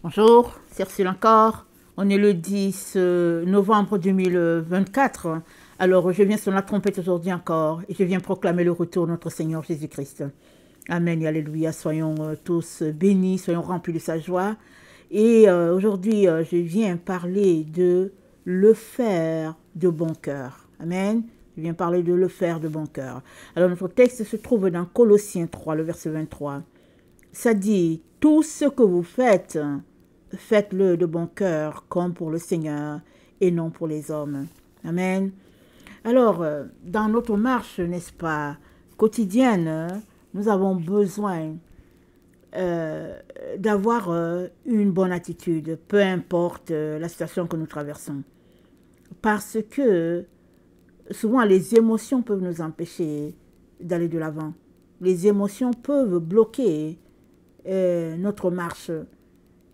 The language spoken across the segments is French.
Bonjour, c'est Ursule encore. On est le 10 novembre 2024. Alors, je viens sur la trompette aujourd'hui encore et je viens proclamer le retour de notre Seigneur Jésus-Christ. Amen et alléluia. Soyons tous bénis, soyons remplis de sa joie. Et aujourd'hui, je viens parler de le faire de bon cœur. Amen. Je viens parler de le faire de bon cœur. Alors, notre texte se trouve dans Colossiens 3, le verset 23. Ça dit, tout ce que vous faites, faites-le de bon cœur, comme pour le Seigneur et non pour les hommes. Amen. Alors, dans notre marche, n'est-ce pas, quotidienne, nous avons besoin d'avoir une bonne attitude, peu importe la situation que nous traversons. Parce que souvent, les émotions peuvent nous empêcher d'aller de l'avant. Les émotions peuvent bloquer notre marche.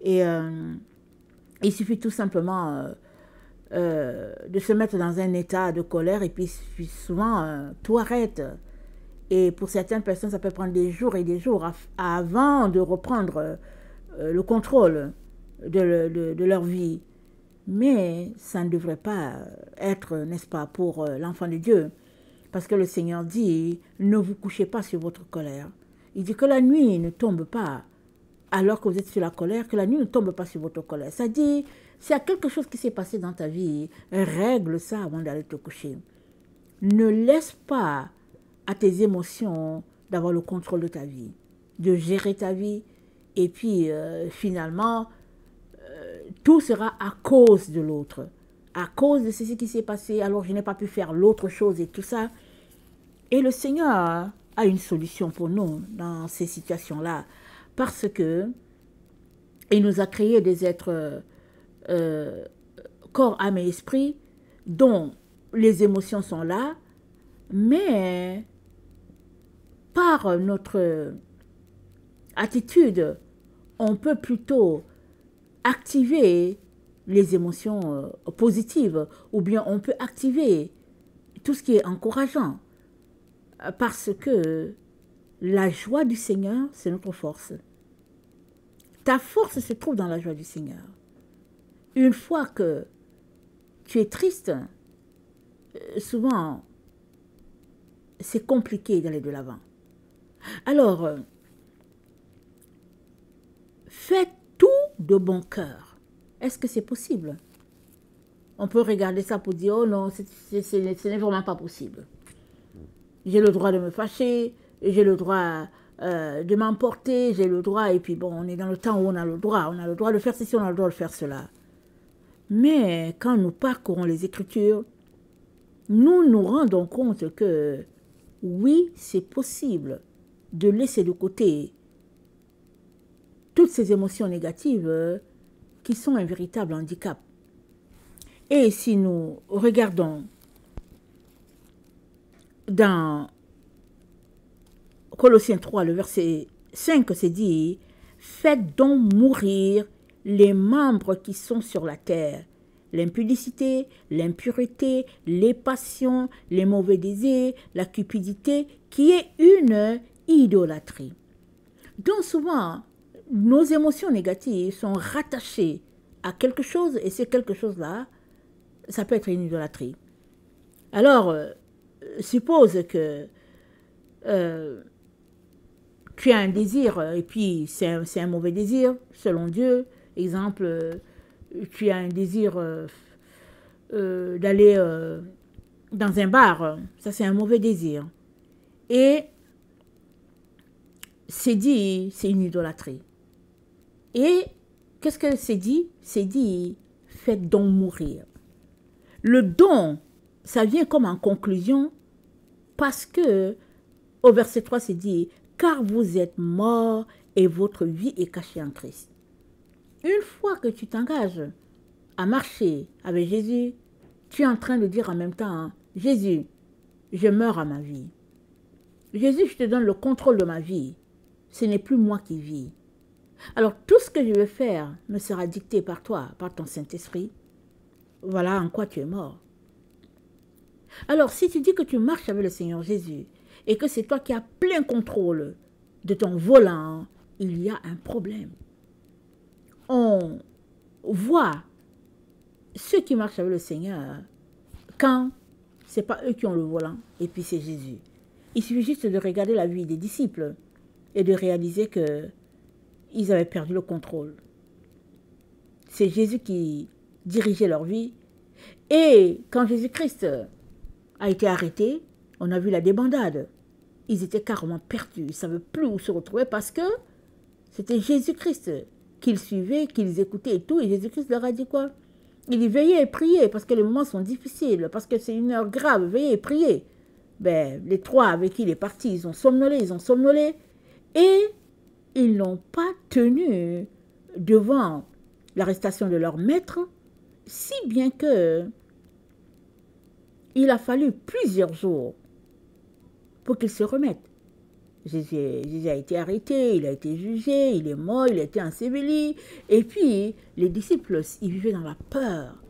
Et il suffit tout simplement de se mettre dans un état de colère et puis souvent tout arrête. Et pour certaines personnes, ça peut prendre des jours et des jours avant de reprendre le contrôle de leur vie. Mais ça ne devrait pas être, n'est-ce pas, pour l'enfant de Dieu. Parce que le Seigneur dit, ne vous couchez pas sur votre colère. Il dit que la nuit ne tombe pas alors que vous êtes sur la colère, que la nuit ne tombe pas sur votre colère. Ça dit, s'il y a quelque chose qui s'est passé dans ta vie, règle ça avant d'aller te coucher. Ne laisse pas à tes émotions d'avoir le contrôle de ta vie, de gérer ta vie. Et puis, finalement, tout sera à cause de l'autre. À cause de ce qui s'est passé, alors je n'ai pas pu faire l'autre chose et tout ça. Et le Seigneur a une solution pour nous dans ces situations-là. Parce que il nous a créé des êtres corps, âme et esprit, dont les émotions sont là, mais par notre attitude, on peut plutôt activer les émotions positives, ou bien on peut activer tout ce qui est encourageant, parce que la joie du Seigneur, c'est notre force. Ta force se trouve dans la joie du Seigneur. Une fois que tu es triste, souvent, c'est compliqué d'aller de l'avant. Alors, fais tout de bon cœur. Est-ce que c'est possible? On peut regarder ça pour dire, oh non, ce n'est vraiment pas possible. J'ai le droit de me fâcher, j'ai le droit de m'emporter, j'ai le droit, et puis bon, on est dans le temps où on a le droit de faire ceci, on a le droit de faire cela. Mais quand nous parcourons les Écritures, nous nous rendons compte que oui, c'est possible de laisser de côté toutes ces émotions négatives qui sont un véritable handicap. Et si nous regardons dans Colossiens 3, le verset 5, c'est dit, faites donc mourir les membres qui sont sur la terre, l'impudicité, l'impureté, les passions, les mauvais désirs, la cupidité, qui est une idolâtrie. Donc souvent, nos émotions négatives sont rattachées à quelque chose, et c'est quelque chose-là, ça peut être une idolâtrie. Alors, suppose que tu as un désir, et puis c'est un mauvais désir, selon Dieu. Exemple, tu as un désir d'aller dans un bar, ça c'est un mauvais désir. Et c'est dit, c'est une idolâtrie. Et qu'est-ce que c'est dit? C'est dit, faites donc mourir. Le don, ça vient comme en conclusion, parce que au verset 3, c'est dit, car vous êtes morts et votre vie est cachée en Christ. Une fois que tu t'engages à marcher avec Jésus, tu es en train de dire en même temps, Jésus, je meurs à ma vie. Jésus, je te donne le contrôle de ma vie. Ce n'est plus moi qui vis. Alors tout ce que je vais faire me sera dicté par toi, par ton Saint-Esprit. Voilà en quoi tu es mort. Alors si tu dis que tu marches avec le Seigneur Jésus et que c'est toi qui as plein contrôle de ton volant, il y a un problème. on voit ceux qui marchent avec le Seigneur quand ce n'est pas eux qui ont le volant et puis c'est Jésus. Il suffit juste de regarder la vie des disciples et de réaliser qu'ils avaient perdu le contrôle. C'est Jésus qui dirigeait leur vie. Et quand Jésus-Christ a été arrêté, on a vu la débandade. Ils étaient carrément perdus. Ils ne savaient plus où se retrouver parce que c'était Jésus-Christ qu'ils suivaient, qu'ils écoutaient et tout. Et Jésus-Christ leur a dit quoi? Il dit veillez et priez parce que les moments sont difficiles, parce que c'est une heure grave, veillez et priez. Ben, les trois avec qui il est parti, ils ont somnolé. Et ils n'ont pas tenu devant l'arrestation de leur maître, si bien que il a fallu plusieurs jours pour qu'ils se remettent. Jésus a été arrêté, il a été jugé, il est mort, il a été enseveli. Et puis, les disciples, ils vivaient dans la peur.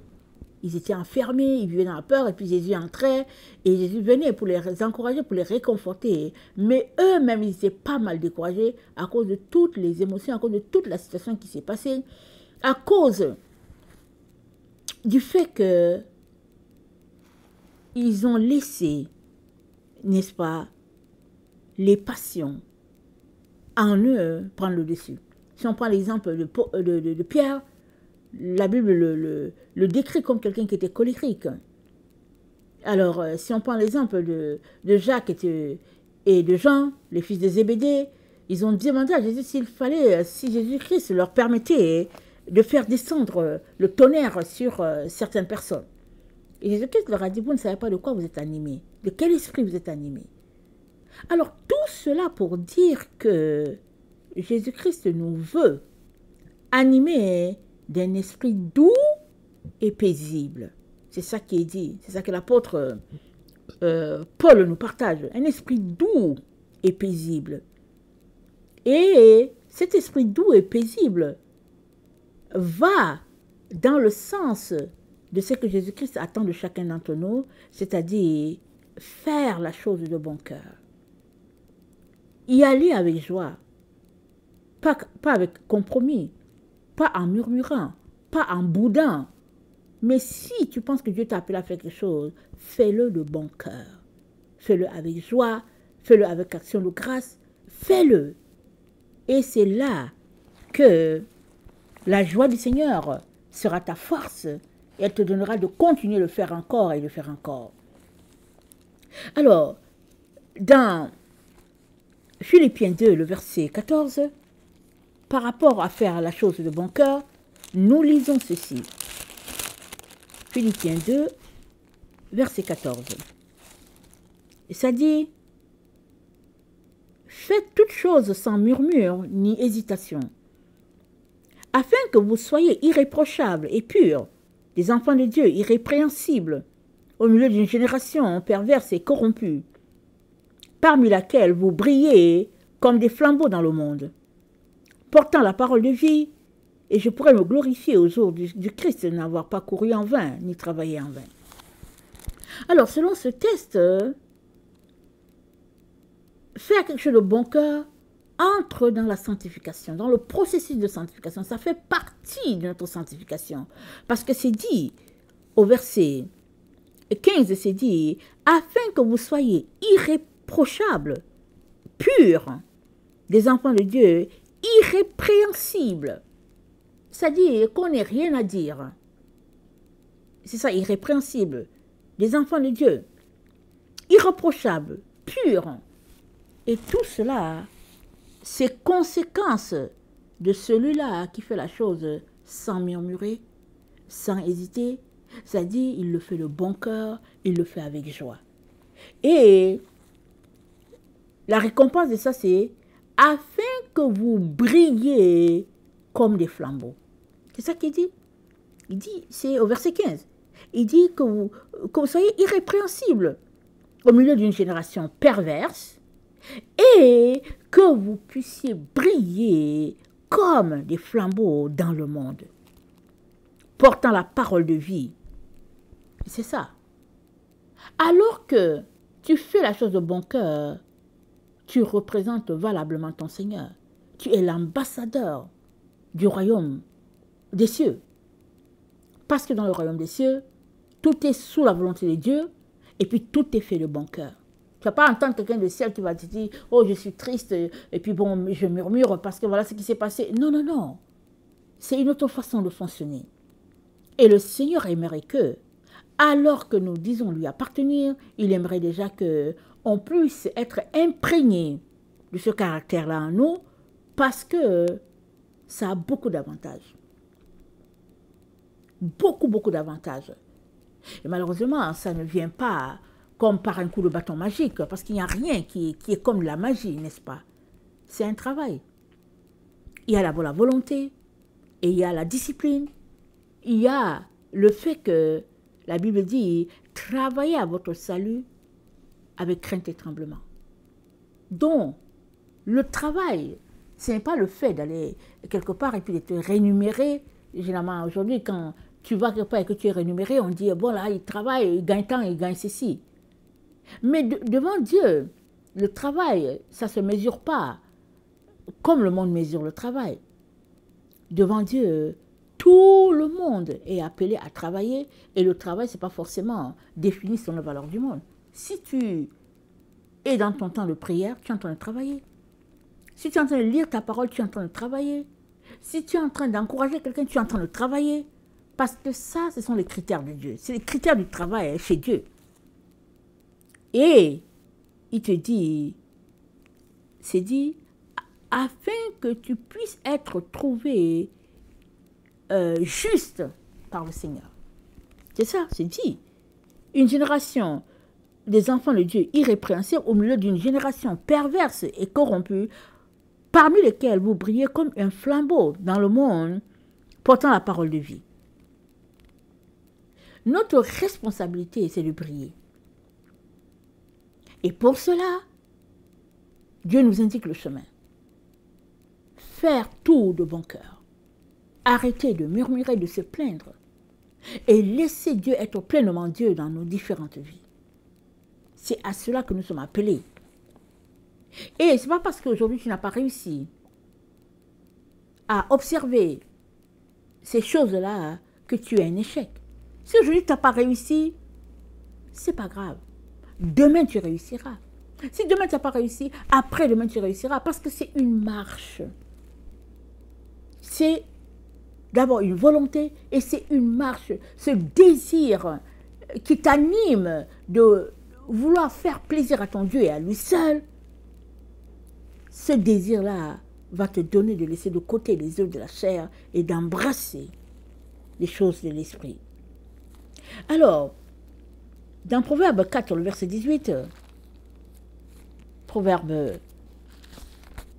Ils étaient enfermés, ils vivaient dans la peur, et puis Jésus entrait, et Jésus venait pour les encourager, pour les réconforter. Mais eux-mêmes, ils étaient pas mal découragés à cause de toutes les émotions, à cause de toute la situation qui s'est passée, à cause du fait que ils ont laissé, n'est-ce pas, les passions en eux prendre le dessus. Si on prend l'exemple de Pierre, la Bible le décrit comme quelqu'un qui était colérique. Alors, si on prend l'exemple de Jacques et de Jean, les fils de Zébédée, ils ont demandé à Jésus si Jésus-Christ leur permettait de faire descendre le tonnerre sur certaines personnes. Et Jésus-Christ leur a dit, vous ne savez pas de quoi vous êtes animés, de quel esprit vous êtes animés. Alors, tout cela pour dire que Jésus-Christ nous veut animer d'un esprit doux et paisible. C'est ça qui est dit, c'est ça que l'apôtre Paul nous partage, un esprit doux et paisible. Et cet esprit doux et paisible va dans le sens de ce que Jésus-Christ attend de chacun d'entre nous, c'est-à-dire faire la chose de bon cœur. Y aller avec joie, pas avec compromis, pas en murmurant, pas en boudant. Mais si tu penses que Dieu t'a appelé à faire quelque chose, fais-le de bon cœur. Fais-le avec joie, fais-le avec action de grâce, fais-le. Et c'est là que la joie du Seigneur sera ta force et elle te donnera de continuer de le faire encore et de faire encore. Alors, dans Philippiens 2, le verset 14, par rapport à faire la chose de bon cœur, nous lisons ceci. Philippiens 2, verset 14. Et ça dit, faites toutes choses sans murmure ni hésitation, afin que vous soyez irréprochables et purs, des enfants de Dieu irrépréhensibles, au milieu d'une génération perverse et corrompue, parmi laquelle vous brillez comme des flambeaux dans le monde, portant la parole de vie, et je pourrais me glorifier au jour du Christ de n'avoir pas couru en vain, ni travaillé en vain. Alors, selon ce test, faire quelque chose de bon cœur entre dans la sanctification, dans le processus de sanctification. Ça fait partie de notre sanctification. Parce que c'est dit, au verset 15, c'est dit, afin que vous soyez irréprochables, purs, des enfants de Dieu, irrépréhensibles. C'est-à-dire qu'on n'ait rien à dire. C'est ça, irrépréhensible. Des enfants de Dieu, irréprochables, purs. Et tout cela, c'est conséquence de celui-là qui fait la chose sans murmurer, sans hésiter. C'est-à-dire, il le fait de bon cœur, il le fait avec joie. Et la récompense de ça, c'est afin que vous brilliez comme des flambeaux. C'est ça qu'il dit. Il dit, c'est au verset 15. Il dit que vous soyez irrépréhensibles au milieu d'une génération perverse et que vous puissiez briller comme des flambeaux dans le monde, portant la parole de vie. C'est ça. Alors que tu fais la chose de bon cœur, tu représentes valablement ton Seigneur. Tu es l'ambassadeur du royaume des cieux. Parce que dans le royaume des cieux, tout est sous la volonté de Dieu et puis tout est fait de bon cœur. Tu ne vas pas entendre quelqu'un du ciel qui va te dire « Oh, je suis triste et puis bon, je murmure parce que voilà ce qui s'est passé. » Non, non, non. C'est une autre façon de fonctionner. Et le Seigneur aimerait que, alors que nous disons lui appartenir, il aimerait déjà qu'on puisse être imprégné de ce caractère-là en nous parce que ça a beaucoup d'avantages. Beaucoup, beaucoup d'avantages. Et malheureusement, ça ne vient pas comme par un coup de bâton magique, parce qu'il n'y a rien qui est comme la magie, n'est-ce pas? C'est un travail. Il y a d'abord la volonté, et il y a la discipline, il y a le fait que la Bible dit « Travaillez à votre salut avec crainte et tremblement ». Donc, le travail, ce n'est pas le fait d'aller quelque part et puis de te rémunérer. Généralement, aujourd'hui, quand tu vas quelque part et que tu es rémunéré, on dit, bon là, il travaille, il gagne tant, il gagne ceci. Mais devant Dieu, le travail, ça ne se mesure pas comme le monde mesure le travail. Devant Dieu, tout le monde est appelé à travailler et le travail, ce n'est pas forcément défini selon la valeur du monde. Si tu es dans ton temps de prière, tu es en train de travailler. Si tu es en train de lire ta parole, tu es en train de travailler. Si tu es en train d'encourager quelqu'un, tu es en train de travailler. Parce que ça, ce sont les critères de Dieu. C'est les critères du travail chez Dieu. Et il te dit, c'est dit, afin que tu puisses être trouvé juste par le Seigneur. C'est ça, c'est dit. Une génération des enfants de Dieu irrépréhensibles au milieu d'une génération perverse et corrompue, parmi lesquels vous brillez comme un flambeau dans le monde portant la parole de vie. Notre responsabilité, c'est de briller. Et pour cela, Dieu nous indique le chemin. Faire tout de bon cœur. Arrêter de murmurer, de se plaindre. Et laisser Dieu être pleinement Dieu dans nos différentes vies. C'est à cela que nous sommes appelés. Et ce n'est pas parce qu'aujourd'hui tu n'as pas réussi à observer ces choses-là que tu es un échec. Si aujourd'hui tu n'as pas réussi, ce n'est pas grave. Demain tu réussiras. Si demain tu n'as pas réussi, après-demain tu réussiras. Parce que c'est une marche. C'est d'abord une volonté et c'est une marche. Ce désir qui t'anime de vouloir faire plaisir à ton Dieu et à lui seul. Ce désir-là va te donner de laisser de côté les œuvres de la chair et d'embrasser les choses de l'esprit. Alors, dans Proverbe 4, le verset 18, Proverbe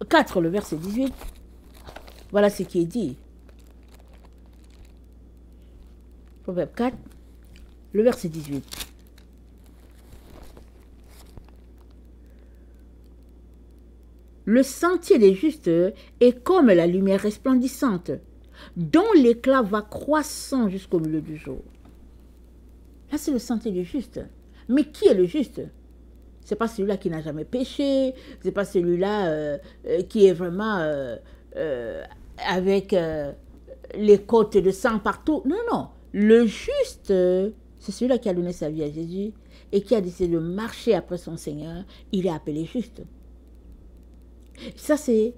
4, le verset 18, voilà ce qui est dit. Proverbe 4, le verset 18. Le sentier des justes est comme la lumière resplendissante, dont l'éclat va croissant jusqu'au milieu du jour. Là, c'est le sentier du juste. Mais qui est le juste? Ce n'est pas celui-là qui n'a jamais péché, ce n'est pas celui-là qui est vraiment avec les côtes de sang partout. Non, non. Le juste, c'est celui-là qui a donné sa vie à Jésus et qui a décidé de marcher après son Seigneur. Il est appelé juste. Ça, c'est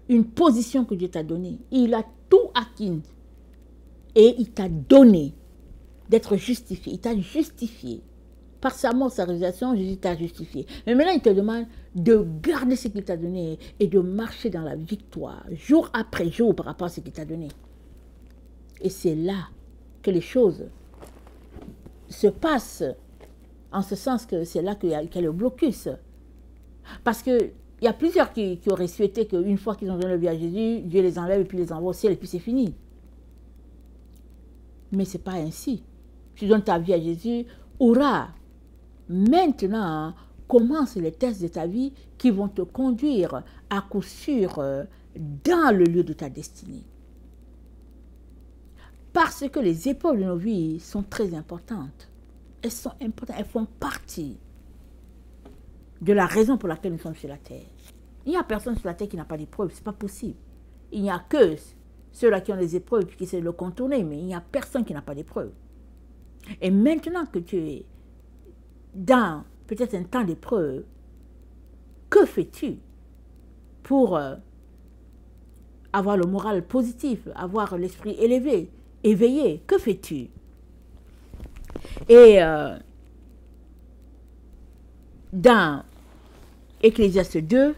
une position que Dieu t'a donnée. Il a tout acquis. Et il t'a donné d'être justifié. Il t'a justifié. Par sa mort, sa réalisation, Jésus t'a justifié. Mais maintenant, il te demande de garder ce qu'il t'a donné et de marcher dans la victoire, jour après jour, par rapport à ce qu'il t'a donné. Et c'est là que les choses se passent, en ce sens que c'est là qu'il y a le blocus. Parce qu'il y a plusieurs qui auraient souhaité qu'une fois qu'ils ont donné le vie à Jésus, Dieu les enlève et puis les envoie au ciel et puis c'est fini. Mais ce n'est pas ainsi. Tu donnes ta vie à Jésus, hurrah! Maintenant, commencent les tests de ta vie qui vont te conduire à coup sûr dans le lieu de ta destinée. Parce que les épreuves de nos vies sont très importantes. Elles sont importantes, elles font partie de la raison pour laquelle nous sommes sur la terre. Il n'y a personne sur la terre qui n'a pas d'épreuve, ce n'est pas possible. Il n'y a que ceux-là qui ont des épreuves et qui essaient de le contourner, mais il n'y a personne qui n'a pas d'épreuve. Et maintenant que tu es dans peut-être un temps d'épreuve, que fais-tu pour avoir le moral positif, avoir l'esprit élevé, éveillé? Que fais-tu? Et dans Ecclésiaste 2,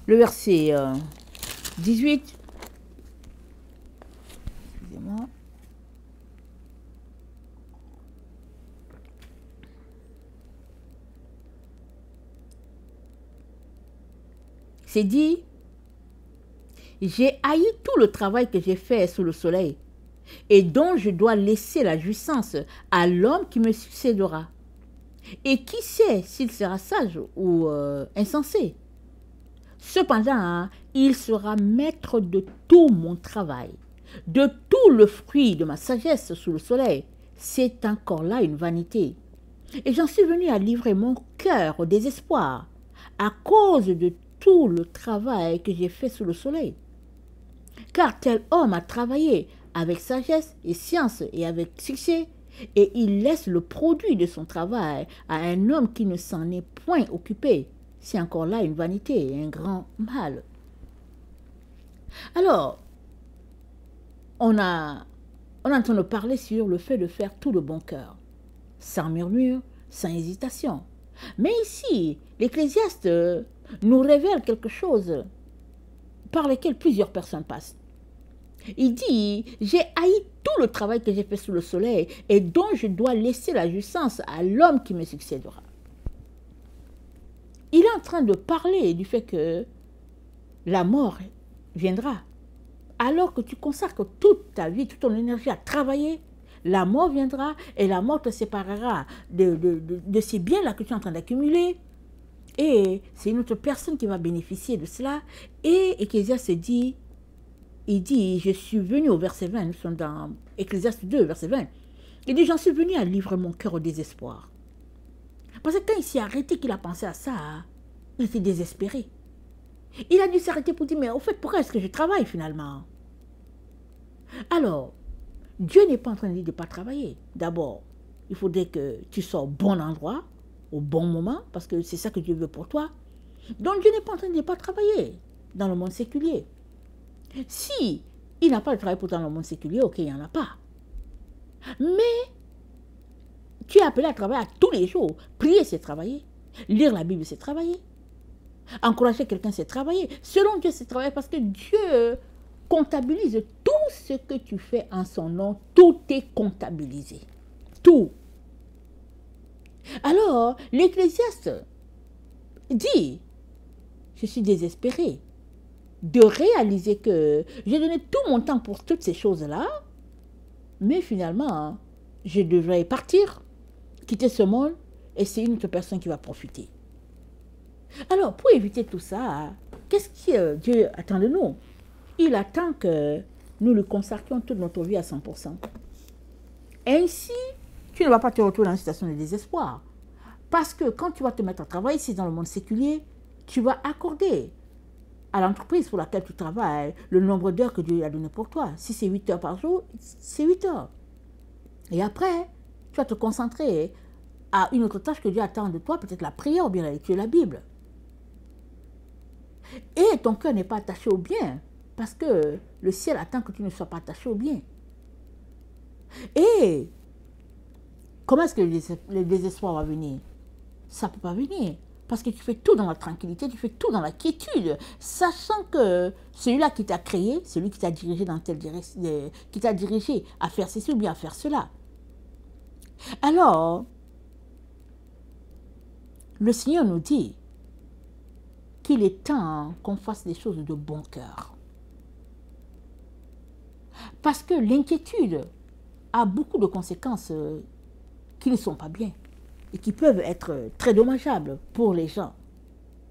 le verset 18, excusez-moi, c'est dit, j'ai haï tout le travail que j'ai fait sous le soleil, et dont je dois laisser la jouissance à l'homme qui me succédera. Et qui sait s'il sera sage ou insensé? Cependant, hein, il sera maître de tout mon travail, de tout le fruit de ma sagesse sous le soleil. C'est encore là une vanité. Et j'en suis venu à livrer mon cœur au désespoir à cause de tout le travail que j'ai fait sous le soleil. Car tel homme a travaillé avec sagesse et science et avec succès, et il laisse le produit de son travail à un homme qui ne s'en est point occupé. C'est encore là une vanité et un grand mal. Alors, on est en train de parler sur le fait de faire tout de bon cœur, sans murmure, sans hésitation. Mais ici, l'Ecclésiaste nous révèle quelque chose par lequel plusieurs personnes passent. Il dit, j'ai haï tout le travail que j'ai fait sous le soleil et dont je dois laisser la jouissance à l'homme qui me succédera. Il est en train de parler du fait que la mort viendra. Alors que tu consacres toute ta vie, toute ton énergie à travailler, la mort viendra et la mort te séparera de ces biens-là que tu es en train d'accumuler. Et c'est une autre personne qui va bénéficier de cela. Et Ecclésiaste se dit, il dit, je suis venu au verset 20, nous sommes dans Ecclésiaste 2, verset 20. Il dit, j'en suis venu à livrer mon cœur au désespoir. Parce que quand il s'est arrêté, qu'il a pensé à ça, il était désespéré. Il a dû s'arrêter pour dire, mais au fait, pourquoi est-ce que je travaille finalement? Alors, Dieu n'est pas en train de dire de ne pas travailler. D'abord, il faudrait que tu sois au bon endroit, au bon moment, parce que c'est ça que Dieu veut pour toi. Donc Dieu n'est pas en train de ne pas travailler dans le monde séculier. Si il n'a pas de travail pour toi dans le monde séculier, ok, il n'y en a pas. Mais tu es appelé à travailler à tous les jours. Prier, c'est travailler. Lire la Bible, c'est travailler. Encourager quelqu'un, c'est travailler. Selon Dieu, c'est travailler parce que Dieu comptabilise tout ce que tu fais en son nom. Tout est comptabilisé. Tout. Alors, l'Ecclésiaste dit, je suis désespéré de réaliser que j'ai donné tout mon temps pour toutes ces choses-là, mais finalement, je devrais partir, quitter ce monde, et c'est une autre personne qui va profiter. Alors, pour éviter tout ça, qu'est-ce que Dieu attend de nous? Il attend que nous lui consacrions toute notre vie à 100%. Ainsi, tu ne vas pas te retrouver dans une situation de désespoir. Parce que quand tu vas te mettre à travailler, c'est dans le monde séculier, tu vas accorder à l'entreprise pour laquelle tu travailles le nombre d'heures que Dieu a donné pour toi. Si c'est 8 heures par jour, c'est 8 heures. Et après, tu vas te concentrer à une autre tâche que Dieu attend de toi, peut-être la prière ou bien la lecture de la Bible. Et ton cœur n'est pas attaché au bien, parce que le ciel attend que tu ne sois pas attaché au bien. Et comment est-ce que le désespoir va venir? Ça ne peut pas venir. Parce que tu fais tout dans la tranquillité, tu fais tout dans la quiétude, sachant que celui-là qui t'a créé, celui qui t'a dirigé dans telle direction, qui t'a dirigé à faire ceci ou bien à faire cela. Alors, le Seigneur nous dit qu'il est temps qu'on fasse des choses de bon cœur. Parce que l'inquiétude a beaucoup de conséquences qui ne sont pas bien et qui peuvent être très dommageables pour les gens.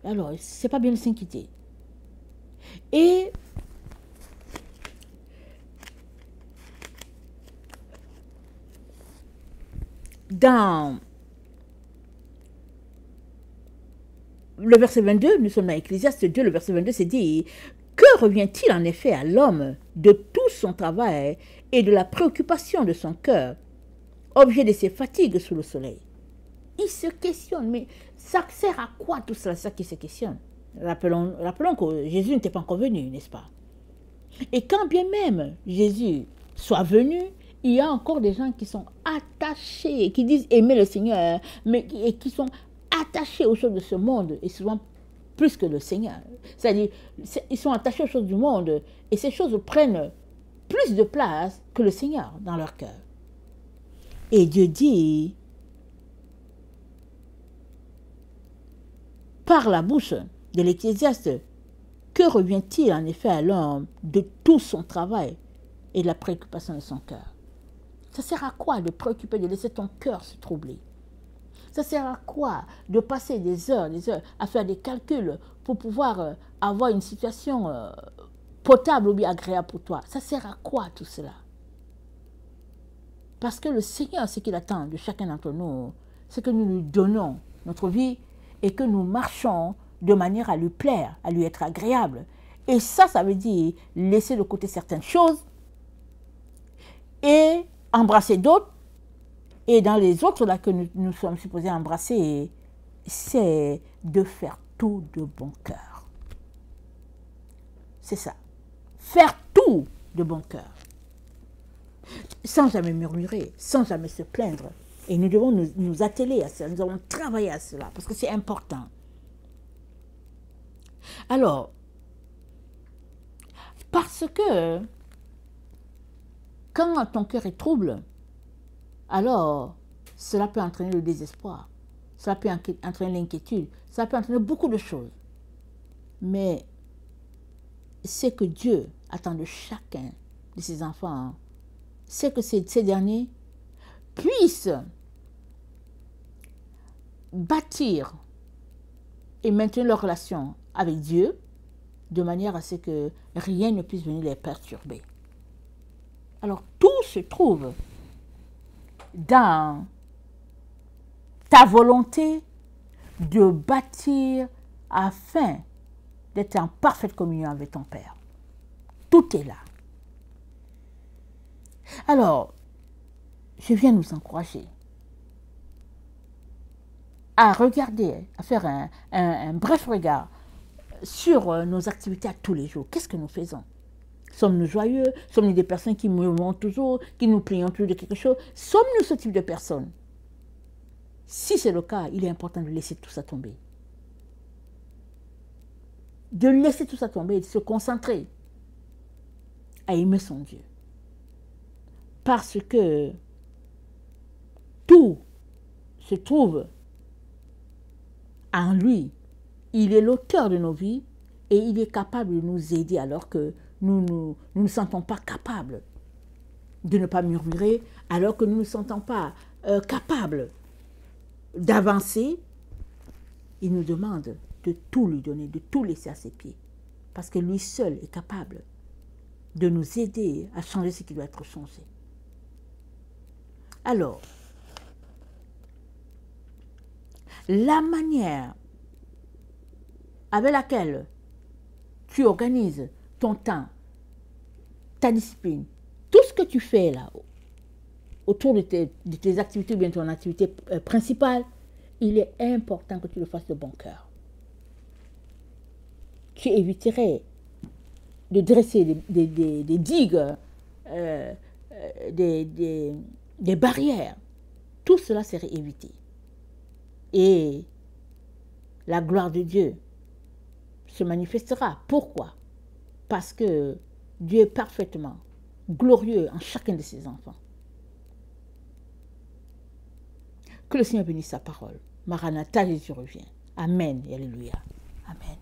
Alors, c'est pas bien de s'inquiéter. Et dans le verset 22, nous sommes dans Ecclésiaste 2, le verset 22, c'est dit « Que revient-il en effet à l'homme de tout son travail et de la préoccupation de son cœur, objet de ses fatigues sous le soleil ?» Il se questionne, mais ça sert à quoi tout cela? C'est ça qui se questionne. Rappelons que Jésus n'était pas encore venu, n'est-ce pas? Et quand bien même Jésus soit venu, il y a encore des gens qui sont attachés, qui disent aimer le Seigneur, mais qui sont attachés aux choses de ce monde, et souvent plus que le Seigneur. C'est-à-dire, ils sont attachés aux choses du monde, et ces choses prennent plus de place que le Seigneur dans leur cœur. Et Dieu dit, par la bouche de l'Ecclésiaste, que revient-il en effet à l'homme de tout son travail et de la préoccupation de son cœur? Ça sert à quoi de préoccuper, de laisser ton cœur se troubler? Ça sert à quoi de passer des heures à faire des calculs pour pouvoir avoir une situation potable ou bien agréable pour toi? Ça sert à quoi tout cela? Parce que le Seigneur, ce qu'il attend de chacun d'entre nous, c'est que nous lui donnons notre vie et que nous marchons de manière à lui plaire, à lui être agréable. Et ça veut dire laisser de côté certaines choses et embrasser d'autres. Et dans les autres là que nous sommes supposés embrasser, c'est de faire tout de bon cœur. C'est ça. Faire tout de bon cœur. Sans jamais murmurer, sans jamais se plaindre. Et nous devons nous atteler à cela, nous devons travailler à cela, parce que c'est important. Alors, parce que quand ton cœur est trouble, alors cela peut entraîner le désespoir, cela peut entraîner l'inquiétude, cela peut entraîner beaucoup de choses. Mais c'est que Dieu attend de chacun de ses enfants, c'est que ces derniers puissent bâtir et maintenir leur relation avec Dieu de manière à ce que rien ne puisse venir les perturber. Alors tout se trouve dans ta volonté de bâtir afin d'être en parfaite communion avec ton Père. Tout est là. Alors, je viens nous encourager à regarder, à faire un bref regard sur nos activités à tous les jours. Qu'est-ce que nous faisons? Sommes-nous joyeux? Sommes-nous des personnes qui murmurons toujours, qui nous plaignons toujours de quelque chose? Sommes-nous ce type de personnes? Si c'est le cas, il est important de laisser tout ça tomber. De laisser tout ça tomber et de se concentrer à aimer son Dieu. Parce que tout se trouve en lui. Il est l'auteur de nos vies et il est capable de nous aider alors que nous ne nous sentons pas capables de ne pas murmurer, alors que nous ne nous sentons pas capables d'avancer. Il nous demande de tout lui donner, de tout laisser à ses pieds. Parce que lui seul est capable de nous aider à changer ce qui doit être changé. Alors, la manière avec laquelle tu organises ton temps, ta discipline, tout ce que tu fais là, autour de tes activités ou bien ton activité principale, il est important que tu le fasses de bon cœur. Tu éviterais de dresser des digues, des barrières. Tout cela serait évité. Et la gloire de Dieu se manifestera. Pourquoi? Parce que Dieu est parfaitement glorieux en chacun de ses enfants. Que le Seigneur bénisse sa parole. Maranatha, Jésus revient. Amen et alléluia. Amen.